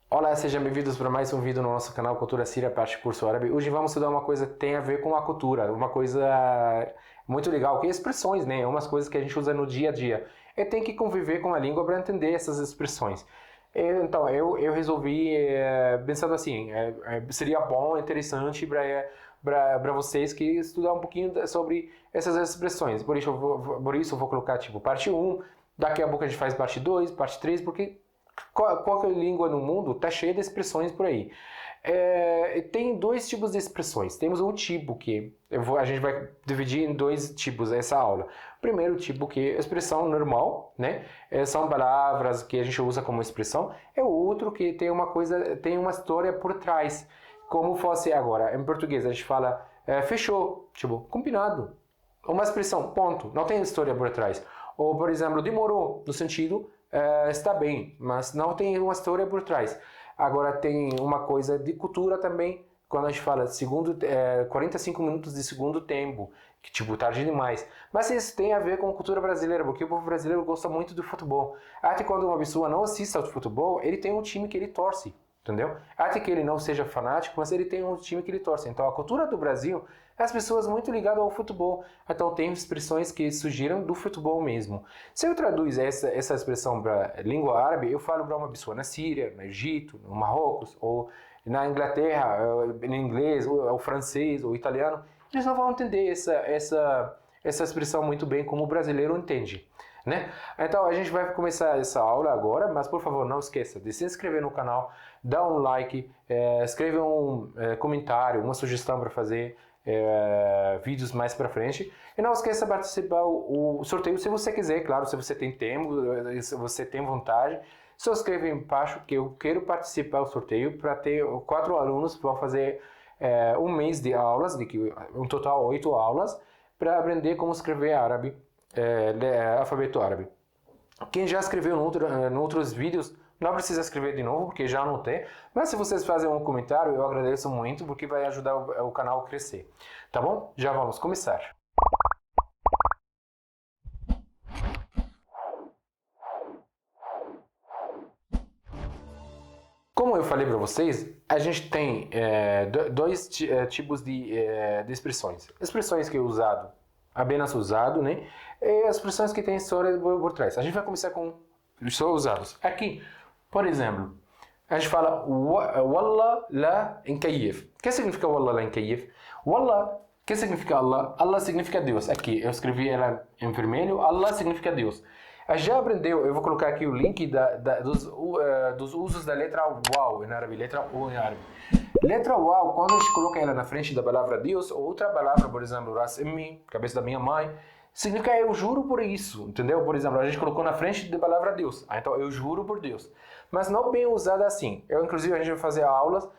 Olá, sejam bem-vindos para mais um vídeo no nosso canal Cultura Síria, parte curso árabe. Hoje vamos estudar uma coisa que tem a ver com a cultura, uma coisa muito legal, que é expressões, né? Umas coisas que a gente usa no dia a dia. E tem que conviver com a língua para entender essas expressões. Então, eu resolvi, pensando assim, seria bom, interessante para vocês que estudar um pouquinho sobre essas expressões. Por isso eu vou colocar tipo parte um. Daqui a pouco a gente faz parte 2, parte 3, porque qualquer língua no mundo está cheia de expressões por aí. Tem dois tipos de expressões. Temos um tipo que a gente vai dividir em dois tipos essa aula. Primeiro tipo que é expressão normal, né? São palavras que a gente usa como expressão. É o outro que tem uma coisa, tem uma história por trás. Como fosse agora, em português a gente fala fechou, tipo, combinado. Uma expressão, ponto. Não tem história por trás. Ou, por exemplo, demorou, no sentido está bem, mas não tem uma história por trás. Agora tem uma coisa de cultura também, quando a gente fala 45 minutos de segundo tempo, que tipo, tarde demais. Mas isso tem a ver com a cultura brasileira, porque o povo brasileiro gosta muito do futebol. Até quando uma pessoa não assiste ao futebol, ele tem um time que ele torce. Entendeu? Até que ele não seja fanático, mas ele tem um time que ele torce. Então a cultura do Brasil é as pessoas muito ligadas ao futebol. Então tem expressões que surgiram do futebol mesmo. Se eu traduz essa expressão para língua árabe, eu falo para uma pessoa na Síria, no Egito, no Marrocos, ou na Inglaterra, em inglês, ou francês, ou italiano, eles não vão entender essa expressão muito bem como o brasileiro entende. Né? Então a gente vai começar essa aula agora, mas por favor não esqueça de se inscrever no canal, dar um like, escrever um comentário, uma sugestão para fazer vídeos mais para frente, e não esqueça de participar o sorteio se você quiser, claro, se você tem tempo, se você tem vontade, só escreve embaixo que eu quero participar do sorteio para ter 4 alunos que vão fazer um mês de aulas, um total 8 aulas, para aprender como escrever árabe. Alfabeto árabe. Quem já escreveu em outros vídeos, não precisa escrever de novo, porque já anotei. Mas se vocês fazem um comentário, eu agradeço muito, porque vai ajudar o canal a crescer. Tá bom? Já vamos começar. Como eu falei para vocês, a gente tem dois tipos de expressões. Expressões que é usado, apenas usado, né? E as expressões que têm história por trás. A gente vai começar com os só usados. Aqui, por exemplo, a gente fala Wallah la nkayif. O que significa Wallah la nkayif? Wallah, o que significa Allah? Allah significa Deus. Aqui, eu escrevi ela em vermelho. Allah significa Deus. Já aprendeu, eu vou colocar aqui o link dos usos da letra Waw em árabe, letra O em árabe. Letra Waw, quando a gente coloca ela na frente da palavra Deus, ou outra palavra, por exemplo, Ras Emmi, cabeça da minha mãe, significa eu juro por isso, entendeu? Por exemplo, a gente colocou na frente da palavra Deus, então eu juro por Deus. Mas não bem usada assim. Inclusive, a gente vai fazer aulas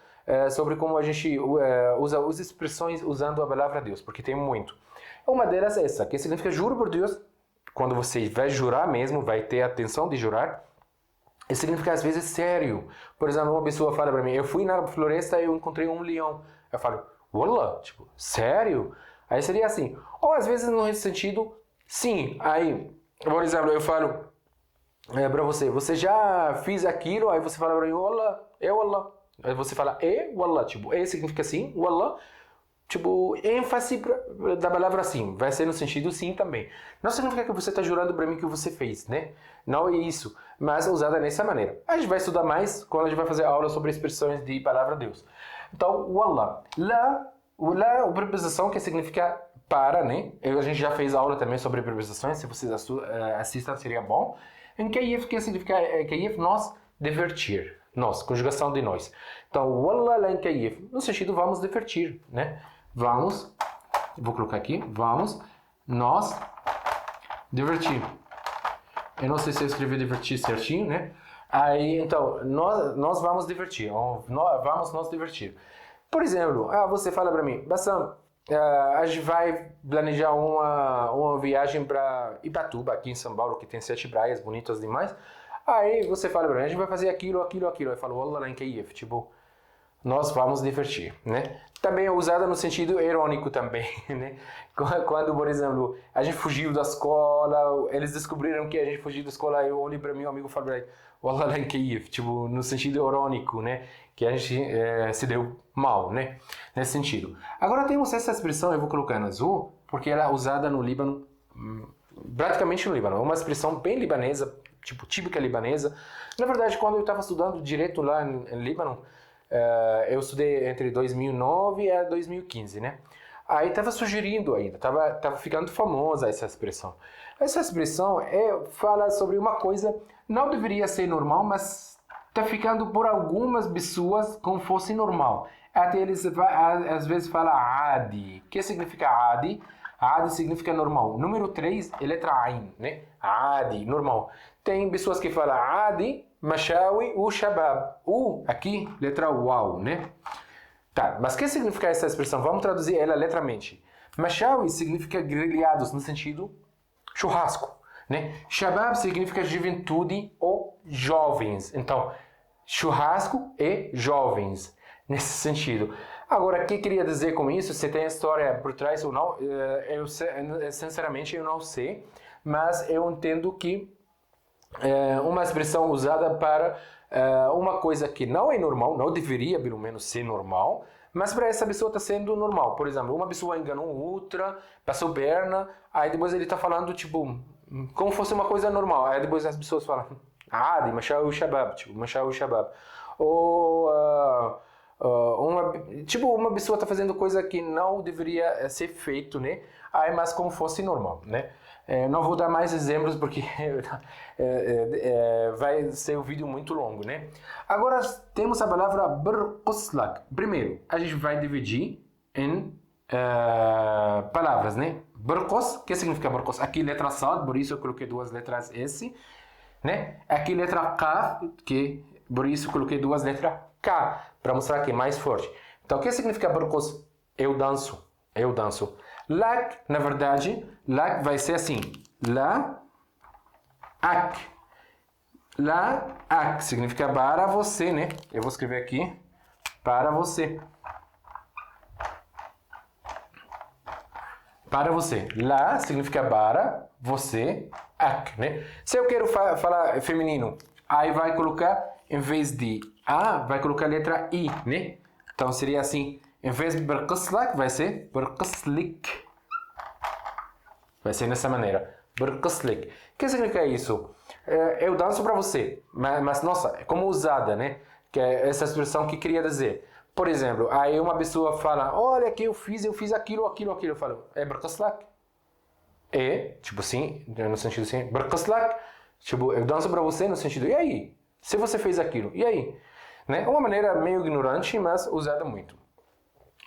sobre como a gente usa as expressões usando a palavra Deus, porque tem muito. Uma delas é essa, que significa juro por Deus. Quando você vai jurar mesmo, vai ter a atenção de jurar, isso significa às vezes sério. Por exemplo, uma pessoa fala para mim, eu fui na floresta e eu encontrei um leão. Eu falo, Wallah, tipo, sério? Aí seria assim. Ou às vezes no sentido, sim. Aí, por exemplo, eu falo para você já fez aquilo? Aí você fala para mim, Wallah, Wallah. Aí você fala, Wallah, tipo, significa sim, Wallah. Tipo, ênfase da palavra sim, vai ser no sentido sim também. Não significa que você está jurando para mim que você fez, né? Não é isso, mas é usada dessa maneira. A gente vai estudar mais quando a gente vai fazer aula sobre expressões de palavra Deus. Então, Wallah. Lá, a preposição que significa para, né? A gente já fez aula também sobre preposições, se vocês assistam seria bom. Em Kayif, que significa Kayif, nós, divertir. Nós, conjugação de nós. Então, Wallah la Kayif, no sentido vamos divertir, né? Vamos, vou colocar aqui, vamos, nós, divertir. Eu não sei se eu escrevi divertir certinho, né? Aí, então, nós vamos divertir, vamos nos divertir. Por exemplo, você fala para mim, Bassam, a gente vai planejar uma viagem para Ibatuba, aqui em São Paulo, que tem 7 praias bonitas demais. Aí você fala para mim, a gente vai fazer aquilo. Eu falo, Wallah la Kayif, tipo, nós vamos divertir, né? Também é usada no sentido irônico também, né? Quando, por exemplo, a gente fugiu da escola, eles descobriram que a gente fugiu da escola, eu olhei para meu amigo e falei, Wallah lá em Kiev, tipo, no sentido irônico, né? Que a gente se deu mal, né? Nesse sentido. Agora temos essa expressão, eu vou colocar em azul, porque ela é usada no Líbano, praticamente no Líbano. É uma expressão bem libanesa, tipo, típica libanesa. Na verdade, quando eu estava estudando direito lá em Líbano, eu estudei entre 2009 e 2015, né? Aí estava sugerindo ainda, tava ficando famosa essa expressão. Essa expressão fala sobre uma coisa não deveria ser normal, mas está ficando por algumas pessoas como fosse normal. Até eles às vezes falam adi. O que significa adi? Adi significa normal. Número 3 é letra Ain, né? Adi, normal. Tem pessoas que falam adi, mashawi, shabab. Aqui, letra waw, né? Tá, mas o que significa essa expressão? Vamos traduzir ela letramente. Mashawi significa grelhados, no sentido churrasco, né? Shabab significa juventude ou jovens. Então, churrasco e jovens, nesse sentido. Agora, o que queria dizer com isso? Se tem história por trás ou não, sinceramente eu não sei, mas eu entendo que uma expressão usada para uma coisa que não é normal, não deveria pelo menos ser normal, mas para essa pessoa está sendo normal. Por exemplo, uma pessoa enganou outra, passou perna, aí depois ele está falando tipo como fosse uma coisa normal. Aí depois as pessoas falam de machar o shabab, tipo machar o shabab. Ou uma pessoa está fazendo coisa que não deveria ser feito, né? Aí mas como fosse normal, né? Não vou dar mais exemplos porque vai ser um vídeo muito longo, né? Agora temos a palavra برقصلك. Primeiro, a gente vai dividir em palavras, né? برقص, o que significa برقص? Aqui letra Sad, por isso eu coloquei duas letras S, né? Aqui letra Kaf, que por isso eu coloquei duas letras K, para mostrar que é mais forte. Então, o que significa برقص? Eu danço, eu danço. Lak, na verdade, lak vai ser assim. La, ak. La, ak. Significa para você, né? Eu vou escrever aqui. Para você. Para você. La significa para você. Ak, né? Se eu quero falar feminino, aí vai colocar, em vez de A, vai colocar a letra I, né? Então seria assim. Em vez de برقصلك, vai ser برقصلك. Vai ser dessa maneira. برقصلك. O que significa isso? Eu danço para você. Mas, nossa, é como usada, né? Que é essa expressão que queria dizer. Por exemplo, aí uma pessoa fala, olha que eu fiz aquilo. Eu falo, é برقصلك. Tipo assim, no sentido assim, برقصلك. Tipo, eu danço para você no sentido, e aí? Se você fez aquilo, e aí? Né? Uma maneira meio ignorante, mas usada muito.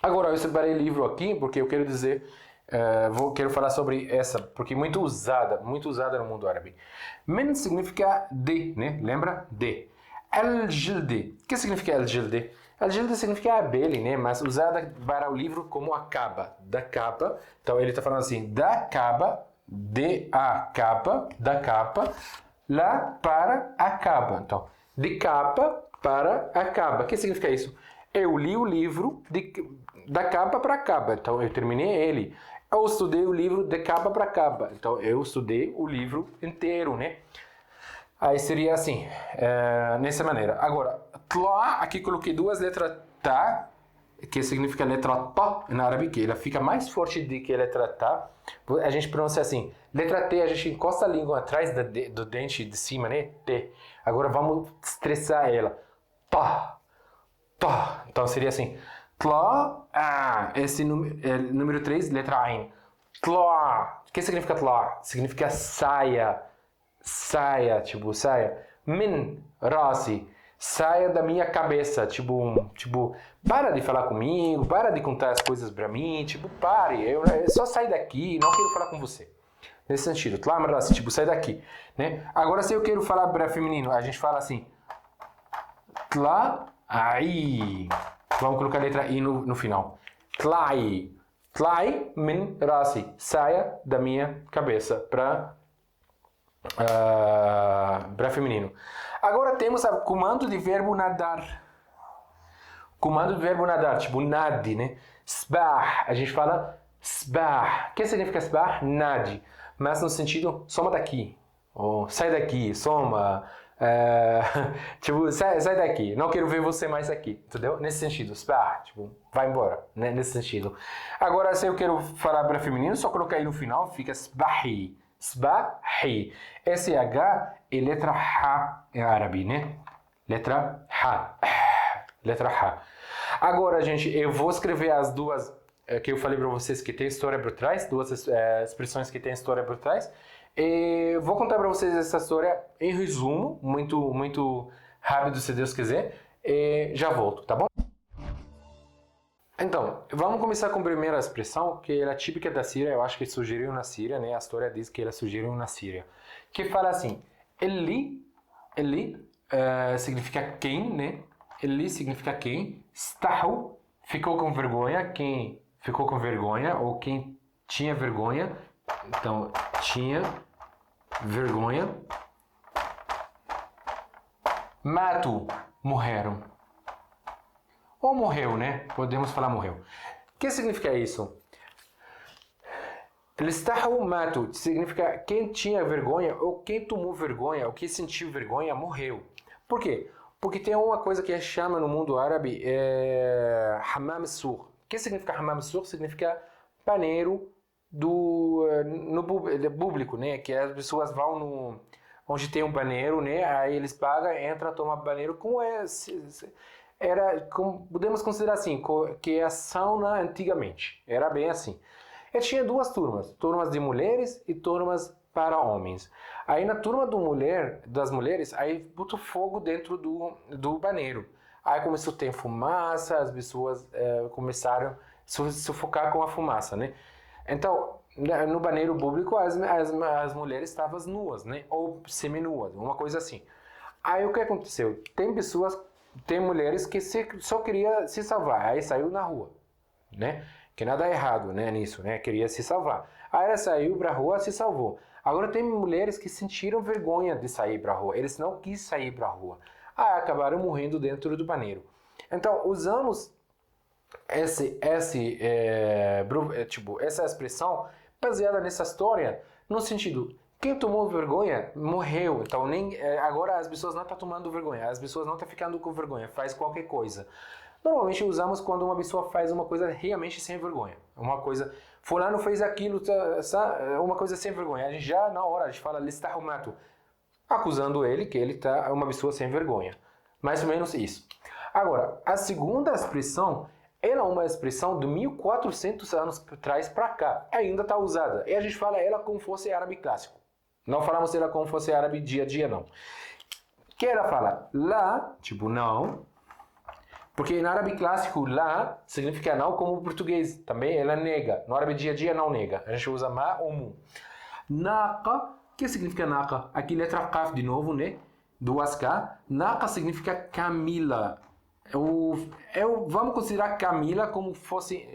Agora, eu separei livro aqui porque eu quero dizer, quero falar sobre essa, porque muito usada no mundo árabe. Men significa de, né? Lembra? De. Al-Jildi. O que significa Al-Jildi? Al-Jildi significa abelha, né? Mas usada para o livro como a capa, da capa. Então, ele está falando assim, da capa, de a capa, da capa, lá para a capa. Então, de capa para a capa. O que significa isso? Eu li o livro da capa para capa, então eu terminei ele. Eu estudei o livro de capa para capa, então eu estudei o livro inteiro, né? Aí seria assim, nessa maneira. Agora, tla, aqui coloquei duas letras ta, que significa letra ta na árabe, que ela fica mais forte do que a letra ta. A gente pronuncia assim, letra T, a gente encosta a língua atrás do dente de cima, né? T. Agora vamos estressar ela. Ta. Tá. Então seria assim. Tla, esse número 3, letra Ain. Tla. O que significa tla? Significa saia. Saia, tipo, saia. Min, rasi. Saia da minha cabeça. Tipo, para de falar comigo, para de contar as coisas pra mim. Tipo, pare. Eu só sair daqui, não quero falar com você. Nesse sentido. Tla, rasi, tipo, sai daqui. Né? Agora, se eu quero falar para feminino, a gente fala assim. Tla. Aí, vamos colocar a letra I no final. Tlai. Tlai min rasi. Saia da minha cabeça para feminino. Agora temos o comando de verbo nadar. Comando do verbo nadar, tipo nade, né? Sbah, a gente fala sbah. O que significa sbah? Nade. Mas no sentido, soma daqui. Ou sai daqui, soma. Tipo, sai daqui. Não quero ver você mais aqui. Entendeu? Nesse sentido. Sbah, tipo, vai embora. Né? Nesse sentido. Agora, se eu quero falar para feminino, só colocar aí no final, fica sbahi. Sbahi. SH é letra H em árabe, né? Letra H. Letra H. Agora, gente, eu vou escrever as duas que eu falei para vocês que tem história por trás, duas expressões que tem história por trás. E vou contar para vocês essa história em resumo, muito rápido, se Deus quiser. E já volto, tá bom? Então, vamos começar com a primeira expressão, que é típica da Síria, eu acho que surgiu na Síria, né? A história diz que ela surgiu na Síria. Que fala assim, Eli significa quem, né? Eli significa quem. Stahu, ficou com vergonha. Quem ficou com vergonha ou quem tinha vergonha. Então, tinha vergonha. Matu, morreram. Ou morreu, né? Podemos falar morreu. O que significa isso? Stahu matu significa quem tinha vergonha ou quem tomou vergonha ou quem sentiu vergonha morreu. Por quê? Porque tem uma coisa que chama no mundo árabe Hammam Sur. O que significa Hammam Sur? Significa paneiro no público, né? Que as pessoas vão onde tem um banheiro, né? Aí eles pagam, entram, tomam banheiro. Podemos considerar assim, que é a sauna antigamente. Era bem assim. E tinha duas turmas de mulheres e turmas para homens. Aí na turma das mulheres, aí botou fogo dentro do banheiro. Aí começou a ter fumaça, as pessoas começaram a sufocar com a fumaça, né? Então, no banheiro público, as mulheres estavam nuas, né? Ou seminuas, uma coisa assim. Aí o que aconteceu? Tem mulheres que só queria se salvar, aí saiu na rua, né? Que nada errado, né, nisso, né? Queria se salvar. Aí ela saiu pra rua, se salvou. Agora tem mulheres que sentiram vergonha de sair pra rua. Eles não quis sair pra rua. Aí acabaram morrendo dentro do banheiro. Então, usamos essa expressão baseada nessa história no sentido, quem tomou vergonha morreu. Então, agora as pessoas não estão tomando vergonha. As pessoas não estão ficando com vergonha. Faz qualquer coisa. Normalmente usamos quando uma pessoa faz uma coisa realmente sem vergonha. Uma coisa, fulano fez aquilo, uma coisa sem vergonha. A gente já na hora, a gente fala listahumato, acusando ele que ele é uma pessoa sem vergonha. Mais ou menos isso. Agora, a segunda expressão, ela é uma expressão de 1400 anos atrás para cá. Ainda está usada. E a gente fala ela como fosse árabe clássico. Não falamos ela como fosse árabe dia a dia, não. Que ela fala lá, tipo não. Porque em árabe clássico, lá significa não como o português. Também ela nega. No árabe dia a dia não nega. A gente usa ma ou mu. Naqa, o que significa naqa? Aqui letra qaf de novo, né? Duas K. Naqa significa camila. Vamos considerar Camila como fosse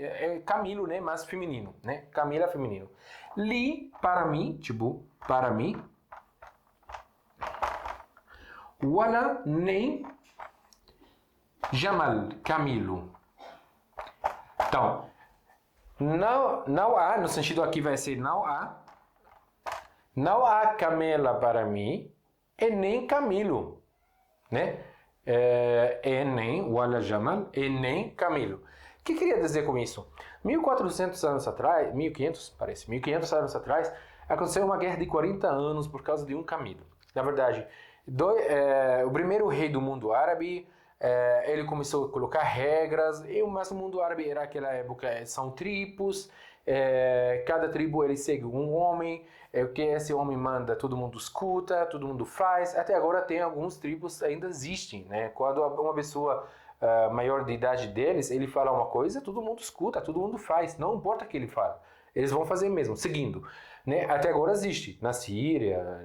Camilo, né? Mas feminino, né? Camila feminino. Li, para mim, tipo, para mim. Wala, nem. Jamal, Camilo. Então, não há, no sentido aqui vai ser não há Camila para mim e nem Camilo, né? E nem Wala Jamal e nem Camilo. O que queria dizer com isso? 1400 anos atrás, 1500 parece, 1500 anos atrás, aconteceu uma guerra de 40 anos por causa de um Camilo. Na verdade, o primeiro rei do mundo árabe, ele começou a colocar regras, mas o mundo árabe era aquela época, são tribos, cada tribo ele segue um homem, o que esse homem manda, todo mundo escuta, todo mundo faz. Até agora tem alguns tribos ainda existem, né? Quando uma pessoa maior de idade deles, ele fala uma coisa, todo mundo escuta, todo mundo faz, não importa o que ele fala. Eles vão fazer mesmo, seguindo. Né? Até agora existe, na Síria,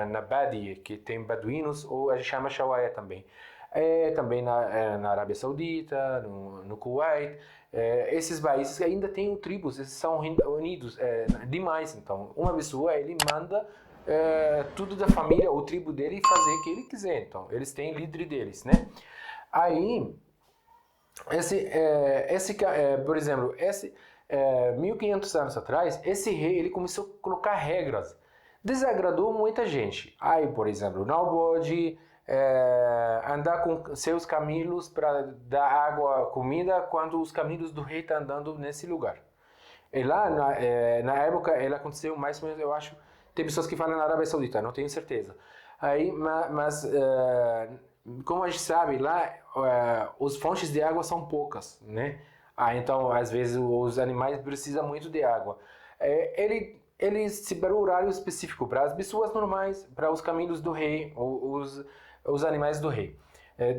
na Badi, que tem beduínos, ou a gente chama Shawaia também. Também na Arábia Saudita, no Kuwait, esses países ainda têm tribos, eles são unidos demais. Então, uma pessoa, ele manda tudo da família, o tribo dele, fazer o que ele quiser. Então, eles têm líder deles, né? Aí, Por exemplo, 1500 anos atrás, esse rei ele começou a colocar regras. Desagradou muita gente. Aí, por exemplo, não pode andar com seus camelos para dar água, comida, quando os camelos do rei estão andando nesse lugar. E lá, na época, ele aconteceu mais ou menos, eu acho, tem pessoas que falam na Arábia Saudita, não tenho certeza. Aí, como a gente sabe, lá as fontes de água são poucas, né? Então, às vezes, os animais precisam muito de água. Ele separou horário específico para as pessoas normais, para os camelos do rei, os animais do rei,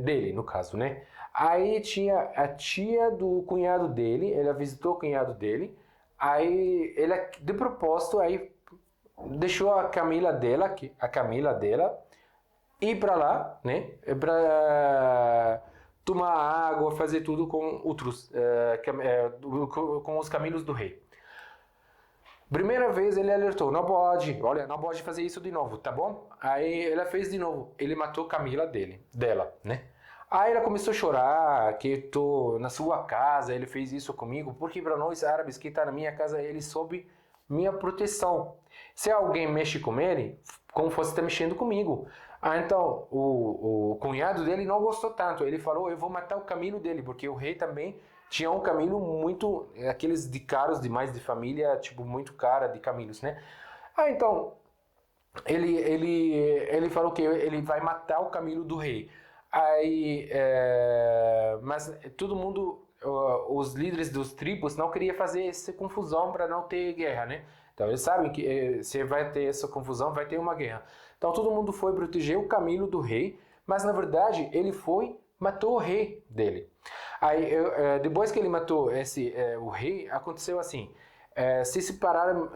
dele, no caso, né? Aí tinha a tia do cunhado dele, ela visitou o cunhado dele, aí ele, de propósito, aí deixou a Camila dela, ir para lá, né? Para tomar água, fazer tudo com outros, com os camelos do rei. Primeira vez ele alertou, não pode, olha, não pode fazer isso de novo, tá bom? Aí ela fez de novo, ele matou Camila dela, né? Aí ela começou a chorar, que eu tô na sua casa, ele fez isso comigo, porque para nós árabes que tá na minha casa, ele sob minha proteção. Se alguém mexe com ele, como fosse estar mexendo comigo. Então, o cunhado dele não gostou tanto, ele falou, eu vou matar o camelo dele, porque o rei também tinha um camelo muito, aqueles de caros demais de família, tipo, muito cara de camelos, né? Então, ele falou que ele vai matar o camelo do rei. Mas todo mundo, os líderes dos tribos não queriam fazer essa confusão para não ter guerra, né? Então eles sabem que se vai ter essa confusão, vai ter uma guerra. Então todo mundo foi proteger o camelo do rei, mas na verdade ele matou o rei dele. Aí depois que ele matou o rei, aconteceu assim, se separaram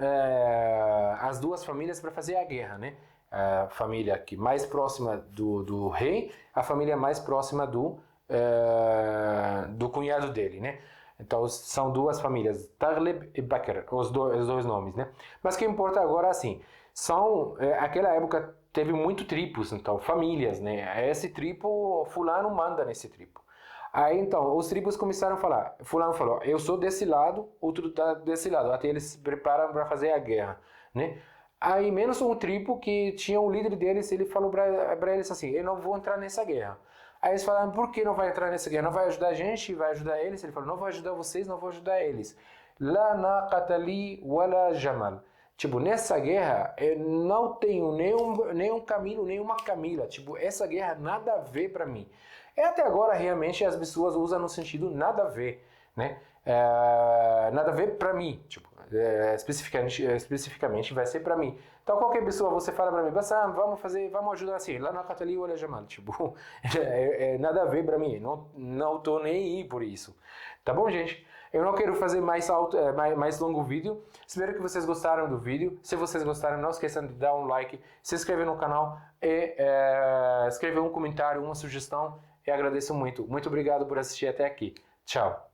as duas famílias para fazer a guerra, né? A família que mais próxima do rei, a família mais próxima do cunhado dele, né? Então são duas famílias, Taghlib e Bakr, os dois nomes, né? Mas o que importa agora assim, aquela época teve muito tribos, então famílias, né? Esse tribo, fulano manda nesse tribo. Aí então, os tribos começaram a falar, fulano falou, eu sou desse lado, outro tá desse lado, até eles se preparam para fazer a guerra, né? Aí menos um tribo que tinha um líder deles, ele falou para eles assim, eu não vou entrar nessa guerra. Aí eles falaram, por que não vai entrar nessa guerra? Não vai ajudar a gente, vai ajudar eles? Ele falou, não vou ajudar vocês, não vou ajudar eles. La naqata li wala jamal. Tipo, nessa guerra, eu não tenho nenhum camelo, nenhuma camila. Tipo, essa guerra nada a ver para mim. E até agora, realmente, as pessoas usam no sentido nada a ver, né? Nada a ver para mim, tipo, especificamente vai ser para mim. Então, qualquer pessoa, você fala para mim, Bassam, vamos ajudar assim, lá na Catali ou Jamal, tipo, nada a ver para mim, não tô nem aí por isso. Tá bom, gente? Eu não quero fazer mais longo vídeo. Espero que vocês gostaram do vídeo. Se vocês gostaram, não esqueçam de dar um like, se inscrever no canal e escrever um comentário, uma sugestão. Eu agradeço muito. Muito obrigado por assistir até aqui. Tchau.